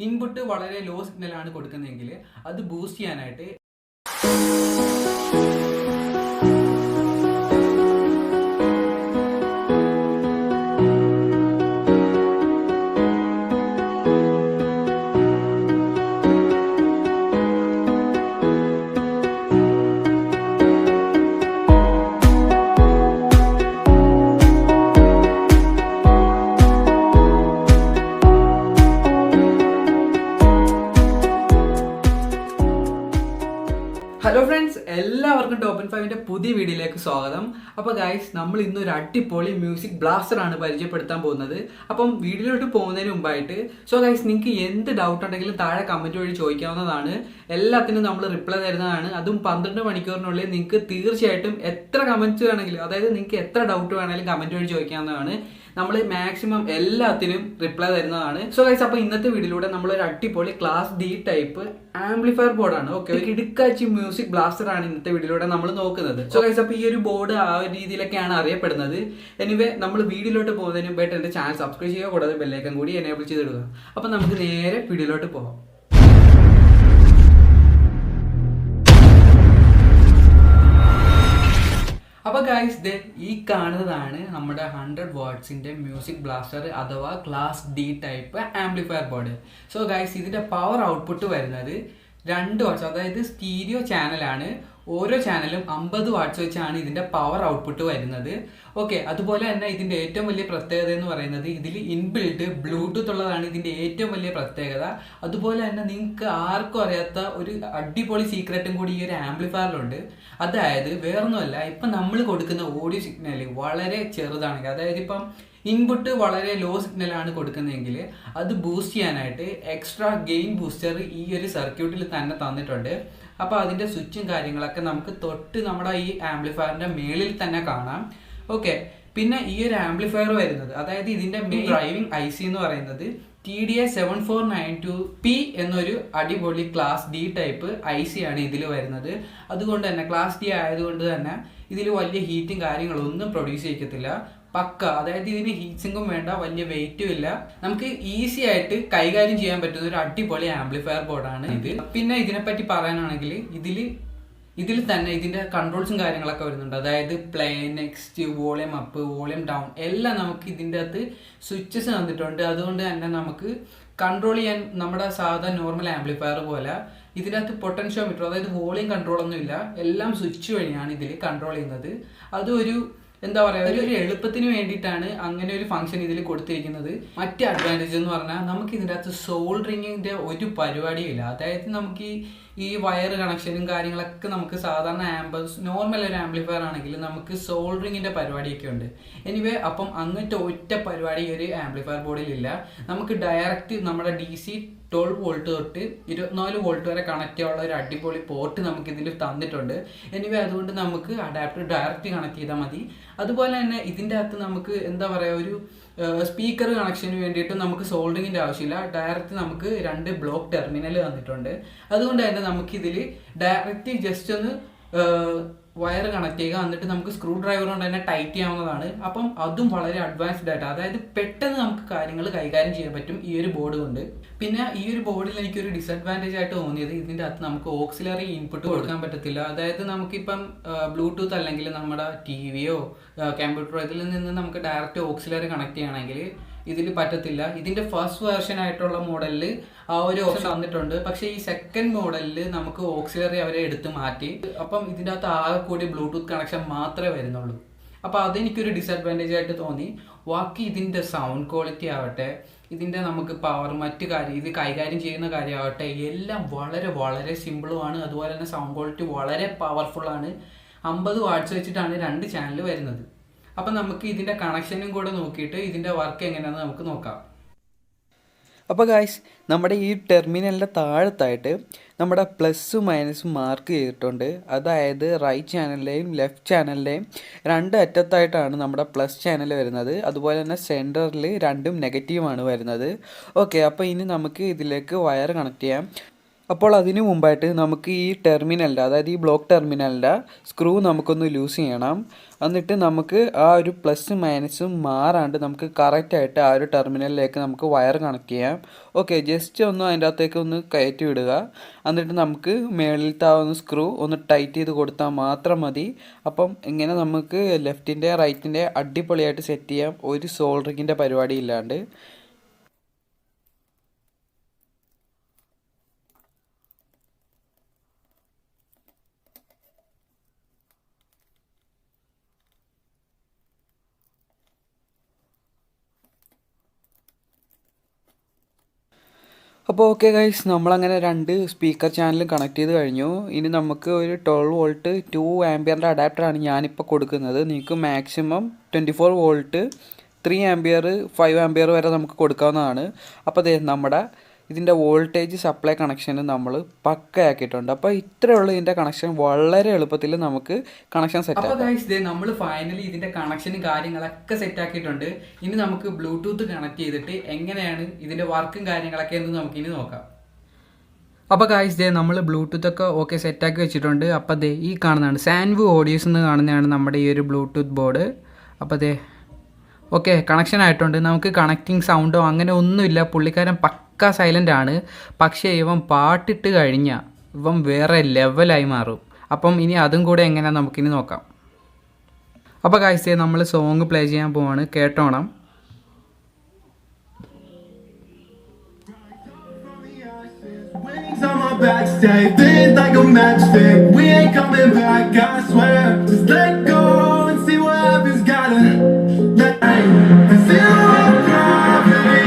Input വളരെ law സിഗ്നലാണ് കൊടുക്കുന്നതെങ്കിൽ അത് ബൂസ്റ്റ് ചെയ്യാനായിട്ട് ഹലോ ഫ്രണ്ട്സ്, എല്ലാവർക്കും ടോപ്പ് 5ന്റെ പുതിയ വീഡിയോയിലേക്ക് സ്വാഗതം. അപ്പോൾ ഗൈസ്, നമ്മൾ ഇന്നൊരു അടിപൊളി മ്യൂസിക് ബ്ലാസ്റ്റർ ആണ് പരിചയപ്പെടുത്താൻ പോകുന്നത്. അപ്പം വീഡിയോയിലോട്ട് പോകുന്നതിന് മുമ്പായിട്ട് ഗൈസ്, നിങ്ങൾക്ക് എന്ത് ഡൗട്ട് ഉണ്ടെങ്കിലും താഴെ കമന്റ് വഴി ചോദിക്കാവുന്നതാണ്. എല്ലാത്തിനും നമ്മൾ റിപ്ലൈ തരുന്നതാണ്. അതും 12 മണിക്കൂറിനുള്ളിൽ നിങ്ങൾക്ക് തീർച്ചയായിട്ടും എത്ര കമന്റ്സ് വേണമെങ്കിലും, അതായത് നിങ്ങൾക്ക് എത്ര ഡൗട്ട് വേണമെങ്കിലും കമന്റ് വഴി ചോദിക്കാവുന്നതാണ്. നമ്മൾ മാക്സിമം എല്ലാത്തിനും റിപ്ലൈ തരുന്നതാണ്. ഗൈസ്, അപ്പോൾ ഇന്നത്തെ വീഡിയോയിലൂടെ നമ്മൾ ഒരു അടിപൊളി ക്ലാസ് ഡി ടൈപ്പ് ആംപ്ലിഫയർ ബോർഡാണ്. ഓക്കെ, ഒരു ഇടുക്കാച്ചി മ്യൂസിക് ബ്ലാസ്റ്റർ ആണ് ഇന്നത്തെ വീഡിയോയിലൂടെ നമ്മൾ നോക്കുന്നത്. ഗൈസ്, അപ്പോൾ ഈ ഒരു ബോർഡ് ആ ഒരു രീതിയിലൊക്കെയാണ് അറിയപ്പെടുന്നത്. എനിവേ, നമ്മൾ വീഡിയോയിലോട്ട് പോകുന്നതിന് മുമ്പായിട്ട് എന്റെ ചാനൽ സബ്സ്ക്രൈബ് ചെയ്യുക, കൂടാതെ ബെല്ലൈക്കൺ കൂടി എനേബിൾ ചെയ്തിടുക. അപ്പൊ നമുക്ക് നേരെ വീഡിയോയിലോട്ട് പോകാം. അപ്പോൾ ഗൈസ്, ഈ കാണുന്നതാണ് നമ്മുടെ 100 വാട്ട്സിന്റെ മ്യൂസിക് ബ്ലാസ്റ്റർ അഥവാ class D type amplifier board. Guys, ഇതിന്റെ പവർ ഔട്ട്പുട്ട് വരുന്നത് 2 വാട്ട്സ്, അതായത് സ്റ്റീരിയോ ചാനലാണ്. ഓരോ ചാനലും 50 വാട്ട്സ് വെച്ചാണ് ഇതിന്റെ പവർ ഔട്ട്പുട്ട് വരുന്നത്. ഓക്കെ, അതുപോലെ തന്നെ ഇതിന്റെ ഏറ്റവും വലിയ പ്രത്യേകത എന്ന് പറയുന്നത് ഇതിൽ ഇൻബിൽട്ട് ബ്ലൂടൂത്ത് ഉള്ളതാണ് ഇതിന്റെ ഏറ്റവും വലിയ പ്രത്യേകത. അതുപോലെ തന്നെ നിങ്ങൾക്ക് ആർക്കും അറിയാത്ത ഒരു അടിപൊളി സീക്രട്ടും കൂടി ഈ ഒരു ആംപ്ലിഫയറിലുണ്ട്. അതായത് വേറൊന്നുമല്ല, ഇപ്പൊ നമ്മൾ കൊടുക്കുന്ന ഓഡിയോ സിഗ്നൽ വളരെ ചെറുതാണെങ്കിൽ, അതായത് ഇപ്പം ഇൻപുട്ട് വളരെ ലോ സിഗ്നലാണ് കൊടുക്കുന്നതെങ്കിൽ അത് ബൂസ്റ്റ് ചെയ്യാനായിട്ട് എക്സ്ട്രാ ഗെയിൻ ബൂസ്റ്റർ ഈ ഒരു സർക്യൂട്ടിൽ തന്നെ തന്നിട്ടുണ്ട്. അപ്പോൾ അതിന്റെ സ്വിച്ചും കാര്യങ്ങളൊക്കെ നമുക്ക് തൊട്ട് നമ്മുടെ ഈ ആംപ്ലിഫയറിന്റെ മേളിൽ തന്നെ കാണാം. ഓക്കെ, പിന്നെ ഈ ഒരു ആംപ്ലിഫയർ വരുന്നത്, അതായത് ഇതിന്റെ മെയിൻ ഡ്രൈവിംഗ് IC എന്ന് പറയുന്നത് TDA 7492P എന്നൊരു അടിപൊളി ക്ലാസ് ഡി ടൈപ്പ് IC ആണ് ഇതിൽ വരുന്നത്. അതുകൊണ്ട് തന്നെ ക്ലാസ് ഡി ആയതുകൊണ്ട് തന്നെ ഇതിൽ വലിയ ഹീറ്റും കാര്യങ്ങളൊന്നും പ്രൊഡ്യൂസ് ചെയ്യത്തില്ല. പക്ക, അതായത് ഇതിന് ഹീറ്റ് സിങ്കും വേണ്ട, വലിയ വെയിറ്റും ഇല്ല, നമുക്ക് ഈസി ആയിട്ട് കൈകാര്യം ചെയ്യാൻ പറ്റുന്ന ഒരു അടിപൊളി ആംപ്ലിഫയർ ബോർഡാണ് ഇത്. പിന്നെ ഇതിനെപ്പറ്റി പറയാനാണെങ്കിൽ ഇതിൽ തന്നെ ഇതിന്റെ കൺട്രോൾസും കാര്യങ്ങളൊക്കെ വരുന്നുണ്ട്. അതായത് play, next, volume up, volume down എല്ലാം നമുക്ക് ഇതിൻ്റെ അകത്ത് സ്വിച്ചസ് തന്നിട്ടുണ്ട്. അതുകൊണ്ട് തന്നെ നമുക്ക് കൺട്രോൾ ചെയ്യാൻ നമ്മുടെ സാധാ നോർമൽ ആംപ്ലിഫയർ പോലെ ഇതിൻ്റെ അകത്ത് പൊട്ടൻഷ്യോമീറ്റർ, അതായത് വോളിയം കൺട്രോൾ ഒന്നും ഇല്ല, എല്ലാം സ്വിച്ച് വഴിയാണ് ഇതിൽ കൺട്രോൾ ചെയ്യുന്നത്. അതൊരു എന്താ പറയുക, ഒരു എളുപ്പത്തിന് വേണ്ടിയിട്ടാണ് അങ്ങനെ ഒരു ഫംഗ്ഷൻ ഇതിൽ കൊടുത്തിരിക്കുന്നത്. മറ്റേ അഡ്വാൻറ്റേജ് എന്ന് പറഞ്ഞാൽ നമുക്ക് ഇതിൻ്റെ അകത്ത് സോൾഡറിങ്ങിന്റെ ഒരു പരിപാടിയും ഇല്ല. അതായത് നമുക്ക് ഈ വയർ കണക്ഷനും കാര്യങ്ങളൊക്കെ നമുക്ക് സാധാരണ നോർമൽ ഒരു ആംപ്ലിഫയർ ആണെങ്കിൽ നമുക്ക് സോൾഡറിങ്ങിന്റെ പരിപാടിയൊക്കെ ഉണ്ട്. എനിവേ, അപ്പം അങ്ങനത്തെ ഒറ്റ പരിപാടി ഒരു ആംപ്ലിഫയർ ബോർഡിൽ ഇല്ല. നമുക്ക് ഡയറക്റ്റ് നമ്മുടെ DC 12 വോൾട്ട് തൊട്ട് 24 വോൾട്ട് വരെ കണക്ട് ചെയ്യാനുള്ള ഒരു അടിപൊളി പോർട്ട് നമുക്ക് ഇതിൽ തന്നിട്ടുണ്ട്. എനിവേ, അതുകൊണ്ട് നമുക്ക് അഡാപ്റ്റർ ഡയറക്റ്റ് കണക്ട് ചെയ്താൽ മതി. അതുപോലെ തന്നെ ഇതിൻ്റെ അകത്ത് നമുക്ക് എന്താ പറയുക, ഒരു സ്പീക്കർ കണക്ഷന് വേണ്ടിയിട്ട് നമുക്ക് സോൾഡറിങ്ങിന്റെ ആവശ്യമില്ല. ഡയറക്റ്റ് നമുക്ക് 2 ബ്ലോക്ക് ടെർമിനൽ തന്നിട്ടുണ്ട്. അതുകൊണ്ട് തന്നെ നമുക്ക് ഇതിൽ ഡയറക്റ്റ് ജസ്റ്റ് ഒന്ന് വയർ കണക്ട് ചെയ്യുക, എന്നിട്ട് നമുക്ക് സ്ക്രൂ ഡ്രൈവർ കൊണ്ട് തന്നെ ടൈറ്റ് ചെയ്യാവുന്നതാണ്. അപ്പം അതും വളരെ അഡ്വാൻസ്ഡ് ആയിട്ട്, അതായത് പെട്ടെന്ന് നമുക്ക് കാര്യങ്ങൾ കൈകാര്യം ചെയ്യാൻ പറ്റും ഈ ഒരു ബോർഡ് കൊണ്ട്. പിന്നെ ഈ ഒരു ബോർഡിൽ എനിക്കൊരു ഡിസഡ്വാൻറ്റേജ് ആയിട്ട് തോന്നിയത് ഇതിൻ്റെ അകത്ത് നമുക്ക് ഓക്സിലറി ഇൻപുട്ട് കൊടുക്കാൻ പറ്റത്തില്ല. അതായത് നമുക്കിപ്പം ബ്ലൂടൂത്ത് അല്ലെങ്കിൽ നമ്മുടെ TVയോ കമ്പ്യൂട്ടറോ ഇതിൽ നിന്ന് നമുക്ക് ഡയറക്റ്റ് ഓക്സിലറി കണക്ട് ചെയ്യണമെങ്കിൽ ഇതിൽ പറ്റത്തില്ല. ഇതിന്റെ ഫസ്റ്റ് വേർഷൻ ആയിട്ടുള്ള മോഡലിൽ ആ ഒരു ഓപ്ഷൻ തന്നിട്ടുണ്ട്. പക്ഷെ ഈ സെക്കൻഡ് മോഡലിൽ നമുക്ക് ഓക്സിലറി അവരെ എടുത്ത് മാറ്റി. അപ്പം ഇതിൻ്റെ അകത്ത് ആകെ കൂടി ബ്ലൂടൂത്ത് കണക്ഷൻ മാത്രമേ വരുന്നുള്ളൂ. അപ്പോൾ അതെനിക്കൊരു ഡിസഡ്വാൻറ്റേജ് ആയിട്ട് തോന്നി. ബാക്കി ഇതിൻ്റെ സൗണ്ട് ക്വാളിറ്റി ആവട്ടെ, ഇതിൻ്റെ നമുക്ക് പവർ, മറ്റു കാര്യം, ഇത് കൈകാര്യം ചെയ്യുന്ന കാര്യമാവട്ടെ, എല്ലാം വളരെ വളരെ സിമ്പിളുമാണ്. അതുപോലെ തന്നെ സൗണ്ട് ക്വാളിറ്റി വളരെ പവർഫുള്ളാണ്. 50 വാട്ട്സ് വെച്ചിട്ടാണ് 2 ചാനൽ വരുന്നത്. അപ്പം നമുക്ക് ഇതിൻ്റെ കണക്ഷനും കൂടെ നോക്കിയിട്ട് ഇതിൻ്റെ വർക്ക് എങ്ങനെയാണെന്ന് നമുക്ക് നോക്കാം. അപ്പോൾ ഗായ്സ്, നമ്മുടെ ഈ ടെർമിനലിൻ്റെ താഴത്തായിട്ട് നമ്മുടെ പ്ലസ്സും മൈനസും മാർക്ക് ചെയ്തിട്ടുണ്ട്. അതായത് റൈറ്റ് ചാനലിലെയും ലെഫ്റ്റ് ചാനലിലെയും 2 അറ്റത്തായിട്ടാണ് നമ്മുടെ പ്ലസ് ചാനൽ വരുന്നത്. അതുപോലെ തന്നെ സെൻറ്ററിൽ 2 നെഗറ്റീവാണ് വരുന്നത്. ഓക്കെ, അപ്പോൾ ഇനി നമുക്ക് ഇതിലേക്ക് വയർ കണക്ട് ചെയ്യാം. അപ്പോൾ അതിനു മുമ്പായിട്ട് നമുക്ക് ഈ ടെർമിനലിൻ്റെ, അതായത് ഈ ബ്ലോക്ക് ടെർമിനലിൻ്റെ സ്ക്രൂ നമുക്കൊന്ന് ലൂസ് ചെയ്യണം. എന്നിട്ട് നമുക്ക് ആ ഒരു പ്ലസ് മൈനസും മാറാണ്ട് നമുക്ക് കറക്റ്റായിട്ട് ആ ഒരു ടെർമിനലിലേക്ക് നമുക്ക് വയർ കണക്ട് ചെയ്യാം. ഓക്കെ, ജസ്റ്റ് ഒന്ന് അതിൻ്റെ അകത്തേക്ക് ഒന്ന് കയറ്റി വിടുക. എന്നിട്ട് നമുക്ക് മേളിലത്തെ ആ ഒന്ന് സ്ക്രൂ ഒന്ന് ടൈറ്റ് ചെയ്ത് കൊടുത്താൽ മാത്രം മതി. അപ്പം ഇങ്ങനെ നമുക്ക് ലെഫ്റ്റിൻ്റെ റൈറ്റിൻ്റെ അടിപൊളിയായിട്ട് സെറ്റ് ചെയ്യാം, ഒരു സോൾഡറിങ്ങിൻ്റെ പരിപാടി ഇല്ലാണ്ട്. അപ്പോൾ ഓക്കെ ഗൈസ്, നമ്മളങ്ങനെ 2 സ്പീക്കർ ചാനലും കണക്ട് ചെയ്ത് കഴിഞ്ഞു. ഇനി നമുക്ക് ഒരു 12 വോൾട്ട് 2 ആംപിയറിൻ്റെ അഡാപ്റ്ററാണ് ഞാനിപ്പോൾ കൊടുക്കുന്നത്. നിങ്ങൾക്ക് മാക്സിമം 24 വോൾട്ട് 3 ആംപിയർ 5 ആംപിയർ വരെ നമുക്ക് കൊടുക്കാവുന്നതാണ്. അപ്പോൾ അതെ, നമ്മുടെ ഇതിൻ്റെ വോൾട്ടേജ് സപ്ലൈ കണക്ഷന് നമ്മൾ പക്കയാക്കിയിട്ടുണ്ട്. അപ്പോൾ ഇത്രയുള്ള ഇതിൻ്റെ കണക്ഷൻ വളരെ എളുപ്പത്തിൽ നമുക്ക് കണക്ഷൻ സെറ്റ് ആക്കാം. അപ്പോൾ ഗൈസ്, നമ്മൾ ഫൈനലി ഇതിൻ്റെ കണക്ഷനും കാര്യങ്ങളൊക്കെ സെറ്റ് ആക്കിയിട്ടുണ്ട്. ഇനി നമുക്ക് ബ്ലൂടൂത്ത് കണക്ട് ചെയ്തിട്ട് എങ്ങനെയാണ് ഇതിൻ്റെ വർക്കും കാര്യങ്ങളൊക്കെ എന്ന് നമുക്കിനി നോക്കാം. അപ്പോൾ ഗൈസ്, നമ്മൾ ബ്ലൂടൂത്ത് ഒക്കെ ഓക്കെ സെറ്റാക്കി വെച്ചിട്ടുണ്ട്. അപ്പോൾ ഈ കാണുന്നതാണ് സാൻവു ഓഡിയോസ് എന്ന് കാണുന്നതാണ് നമ്മുടെ ഈ ഒരു ബ്ലൂടൂത്ത് ബോർഡ്. അപ്പോൾ ഓക്കെ, കണക്ഷൻ ആയിട്ടുണ്ട്. നമുക്ക് കണക്റ്റിംഗ് സൗണ്ടോ അങ്ങനെ ഒന്നുമില്ല. പുള്ളിക്കാരൻ പക്ക സൈലൻ്റ് ആണ്. പക്ഷേ ഇവൻ പാട്ടിട്ട് കഴിഞ്ഞാൽ ഇവൻ വേറെ ലെവലായി മാറും. അപ്പം ഇനി അതും കൂടെ എങ്ങനെയാണെന്ന് നമുക്കിനി നോക്കാം. അപ്പോൾ ഗൈസ്, നമ്മൾ സോങ് പ്ലേ ചെയ്യാൻ പോവാണ്, കേട്ടോണം. On my back, stay lit like a matchstick. We ain't coming back, I swear. Just let go and see what happens. Gotta let the zero gravity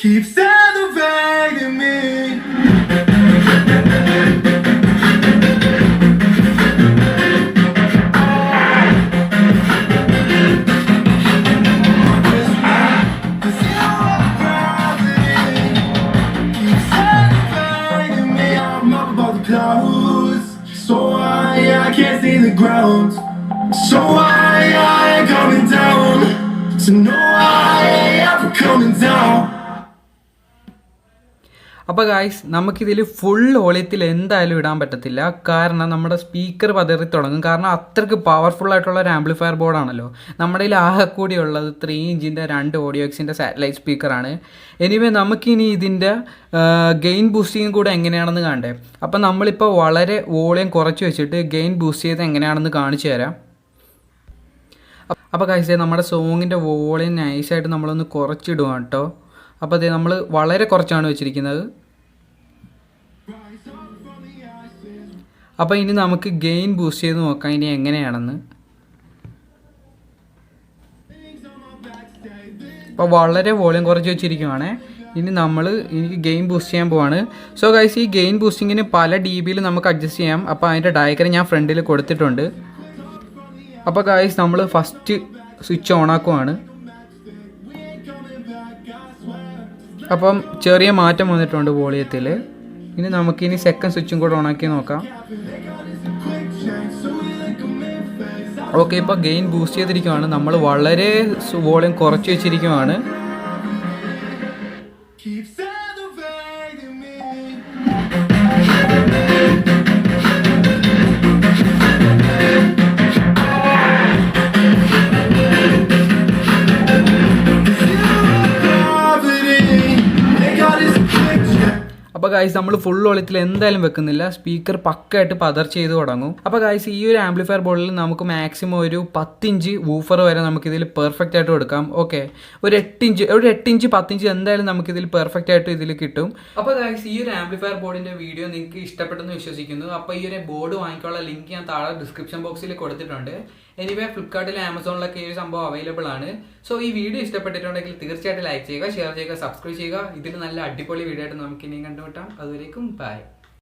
keeps elevating me. So I can't see the ground. So I ain't coming down. So no, I ain't ever coming down. അപ്പോൾ guys, നമുക്കിതിൽ full വോളിയത്തിൽ എന്തായാലും ഇടാൻ പറ്റത്തില്ല. കാരണം നമ്മുടെ speaker പതറി തുടങ്ങും. കാരണം അത്രയ്ക്ക് പവർഫുൾ ആയിട്ടുള്ള ഒരു ആംപ്ലിഫയർ ബോർഡാണല്ലോ. നമ്മുടെ കയ്യിൽ ആകെ കൂടി ഉള്ളത് 3 ഇഞ്ചിൻ്റെ 2 ഓഡിയോ എക്സിൻ്റെ സാറ്റലൈറ്റ് സ്പീക്കറാണ്. എനിവേ, നമുക്കിനി ഇതിൻ്റെ ഗെയിൻ ബൂസ്റ്റിങ് കൂടെ എങ്ങനെയാണെന്ന് കാണണ്ടേ. അപ്പം നമ്മളിപ്പോൾ വളരെ വോളിയം കുറച്ച് വെച്ചിട്ട് ഗെയിൻ ബൂസ്റ്റ് ചെയ്ത് എങ്ങനെയാണെന്ന് കാണിച്ചു തരാം. അപ്പോൾ ഗായ്സ്, നമ്മുടെ സോങ്ങിൻ്റെ വോളിയം നൈസായിട്ട് നമ്മളൊന്ന് കുറച്ചിടുക കേട്ടോ. അപ്പോൾ നമ്മൾ വളരെ കുറച്ചാണ് വെച്ചിരിക്കുന്നത്. അപ്പോൾ ഇനി നമുക്ക് ഗെയിൻ ബൂസ്റ്റ് ചെയ്ത് നോക്കാം ഇനി എങ്ങനെയാണെന്ന്. അപ്പോൾ വളരെ വോളിയം കുറച്ച് വെച്ചിരിക്കുവാണ്. ഇനി എനിക്ക് ഗെയിൻ ബൂസ്റ്റ് ചെയ്യാൻ പോവാണ്. സോ ഗൈസ്, ഈ ഗെയിൻ ബൂസ്റ്റിങ്ങിന് പല dBയിൽ നമുക്ക് അഡ്ജസ്റ്റ് ചെയ്യാം. അപ്പോൾ അതിൻ്റെ ഡയഗ്രം ഞാൻ ഫ്രണ്ടിൽ കൊടുത്തിട്ടുണ്ട്. അപ്പോൾ ഗൈസ്, നമ്മൾ ഫസ്റ്റ് സ്വിച്ച് ഓൺ ആക്കുവാണ്. അപ്പം ചെറിയ മാറ്റം വന്നിട്ടുണ്ട് വോളിയത്തിൽ. ഇനി നമുക്കിനി സെക്കൻഡ് സ്വിച്ചും കൂടെ ഓണാക്കി നോക്കാം. ഓക്കെ, ഇപ്പോൾ ഗെയിൻ ബൂസ്റ്റ് ചെയ്തിരിക്കുവാണ്. നമ്മൾ വളരെ വോളിയം കുറച്ച് വെച്ചിരിക്കുവാണ്. അപ്പോൾ ഗൈസ്, നമ്മൾ ഫുൾ വോളിയത്തിൽ എന്തായാലും വെക്കുന്നില്ല. സ്പീക്കർ പക്കായിട്ട് പതർ ചെയ്ത് തുടങ്ങും. അപ്പോൾ ഗൈസ്, ഈ ഒരു ആംപ്ലിഫയർ ബോർഡിൽ നമുക്ക് മാക്സിമം ഒരു 10 ഇഞ്ച് വൂഫർ വരെ നമുക്കിതിൽ പെർഫെക്റ്റ് ആയിട്ട് കൊടുക്കാം. ഓക്കെ, ഒരു 8 ഇഞ്ച് 10 ഇഞ്ച് എന്തായാലും നമുക്കിതിൽ പെർഫെക്റ്റ് ആയിട്ട് ഇതിൽ കിട്ടും. അപ്പോൾ ഗൈസ്, ഈ ഒരു ആംപ്ലിഫയർ ബോർഡിൻ്റെ വീഡിയോ നിങ്ങൾക്ക് ഇഷ്ടപ്പെട്ടെന്ന് വിശ്വസിക്കുന്നു. അപ്പോൾ ഈ ഒരു ബോർഡ് വാങ്ങിക്കാനുള്ള ലിങ്ക് ഞാൻ താഴെ ഡിസ്ക്രിപ്ഷൻ ബോക്സിൽ കൊടുത്തിട്ടുണ്ട്. എനിവേ, ഫ്ലിപ്കാർട്ടിലും ആമസോണിലൊക്കെ ഈ ഒരു സംഭവം അവൈലബിൾ ആണ്. സോ ഈ വീഡിയോ ഇഷ്ടപ്പെട്ടിട്ടുണ്ടെങ്കിൽ തീർച്ചയായിട്ടും ലൈക്ക് ചെയ്യുക, ഷെയർ ചെയ്യുക, സബ്സ്ക്രൈബ് ചെയ്യുക. ഇതിൽ നല്ല അടിപൊളി വീഡിയോ ആയിട്ട് നമുക്ക് ഇനിയും കണ്ടുമുട്ടാം. അതുവരേക്കും ബൈ.